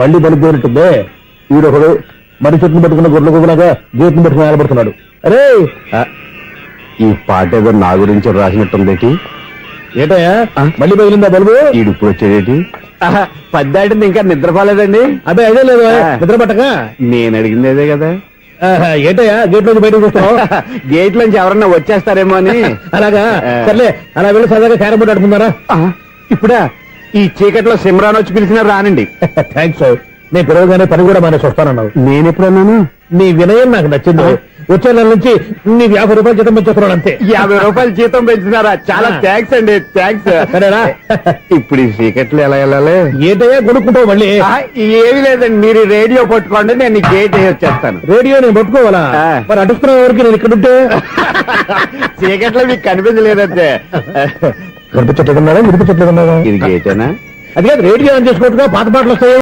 మళ్ళీ బలిపోయినట్టుందే. ఈడొకడు మరి చెట్టును పట్టుకున్న గొడ్ల గుబలాగా గేట్ను పట్టుకుని నిలబడుతున్నాడు. అరే ఈ పాట ఏదో నా గురించి రాసినట్టుందేటి. ఏటయ్యా మళ్ళీ బదిలిందా బలుబు? ఈడు ఇప్పుడు వచ్చేదేటి? పద్దాటింది ఇంకా నిద్రపోలేదండి. అదే అదే లేదు నిద్ర పట్టక. నేను అడిగింది అదే కదా. ఏటయ్యా గేట్ నుంచి బయటకు చూస్తావు? గేట్ నుంచి ఎవరన్నా వచ్చేస్తారేమో అని. అలాగా సర్లే, అలా వెళ్ళి సరదాగా క్యారం బోర్డు ఆడుకున్నారా? ఇప్పుడా ఈ చీకట్లో సిమ్రాన్ వచ్చి పిలిచినా రానండి. థ్యాంక్స్. నేను పిలవగానే పని కూడా మానేసి వస్తానన్నావు. నేను ఎప్పుడన్నాను? నీ వినయం నాకు నచ్చింది. వచ్చే నెల నుంచి నీకు 50 రూపాయలు జీతం పెంచుతున్నాడు అంతే. 50 రూపాయలు జీతం పెంచినారా? చాలా థ్యాంక్స్ అండి, థ్యాంక్స్. సరేనా? ఇప్పుడు ఈ చీకట్లు ఎలా వెళ్ళాలి? ఏంటయ్యా కొనుక్కుంటావు మళ్ళీ? ఏమి లేదండి, మీరు రేడియో పట్టుకోండి, నేను ఈ గేట్ వేసి వచ్చేస్తాను. రేడియో నేను పట్టుకోవాలా? మరి అడుస్తున్న వరకు నేను ఇక్కడ ఉంటే చీకట్లో మీకు కనిపించలేదంటే. కనిపించట్లేదన్నారా? వినిపించట్లేదన్నారా? ఇది గేటేనా? అది కాదు, రేడియో ఆన్ చేసుకోవచ్చుగా, పాత పాటలు వస్తాయి.